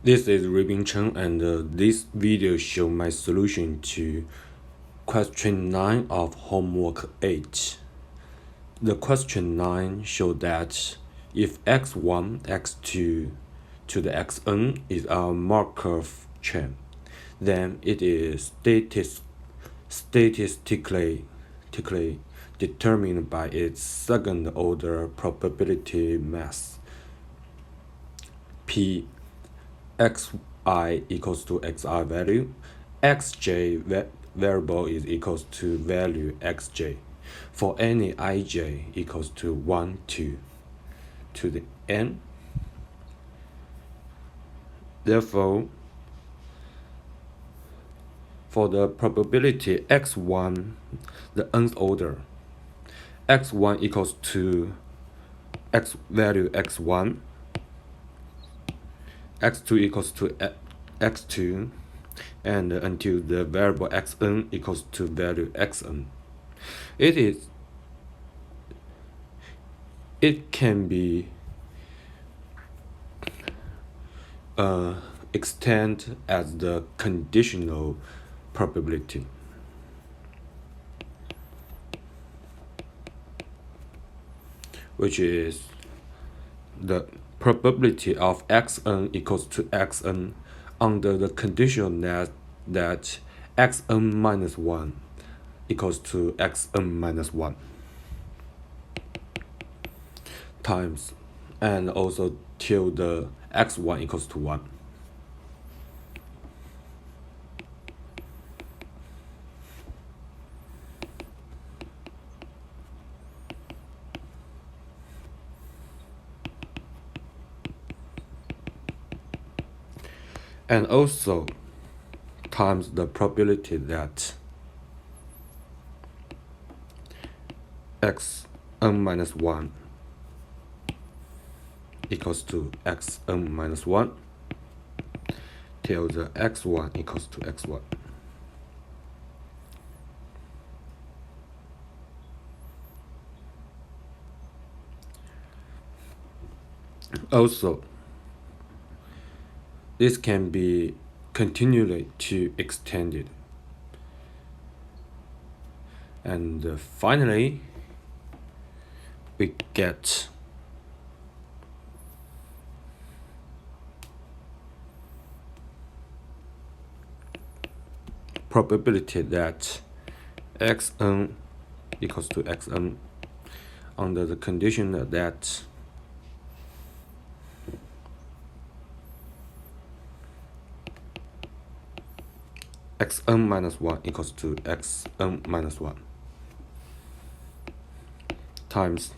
This is Ribin Chen, and this video shows my solution to question 9 of homework 8. The question 9 shows that if x1, x2 to the xn is a Markov chain, then it is statistically determined by its second-order probability mass P xi equals to xi value, xj variable is equals to value xj for any ij equals to 1 to the n. Therefore, for the probability x1, the nth order, x1 equals to x value x1, x2 equals to x2, and until the variable xn equals to value xn. It can be extended as the conditional probability, which is the probability of xn equals to xn under the condition that xn minus 1 equals to xn minus 1 times, and also till the x1 equals to 1. And also times the probability that xn minus 1 equals to xn minus 1 till the x1 equals to x1. Also, this can be continually to extended. And finally, we get probability that xn equals to xn under the condition that xn minus 1 equals to xn minus 1 times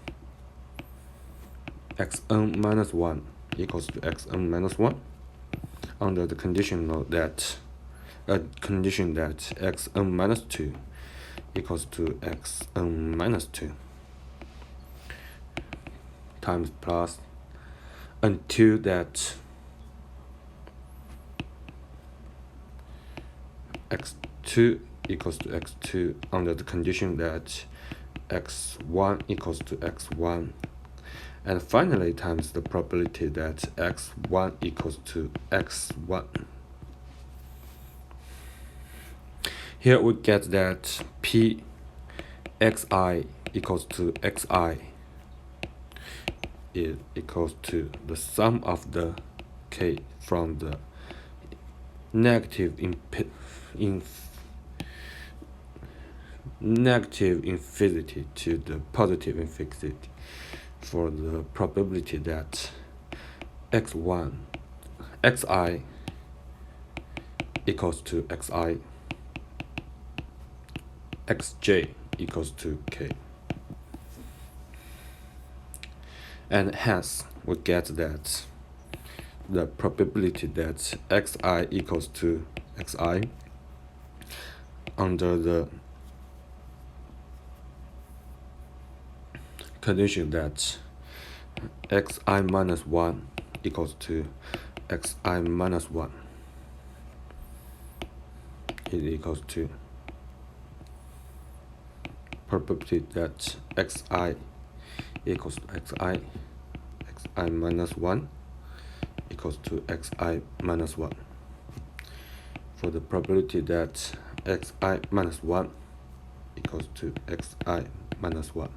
xn minus 1 equals to xn minus 1 under the condition that xn minus 2 equals to xn minus 2 times plus until that x2 equals to x2 under the condition that x1 equals to x1, and finally times the probability that x1 equals to x1. Here we get that p xi equals to xi is equals to the sum of the k from the negative infinity to the positive infinity for the probability that xi equals to xi, xj equals to k. And hence we get that the probability that xi equals to xi under the condition that xi minus 1 equals to xi minus 1 is equals to probability that xi equals to xi minus 1 equals to xi minus 1. For the probability that xi minus 1 equals to xi minus 1.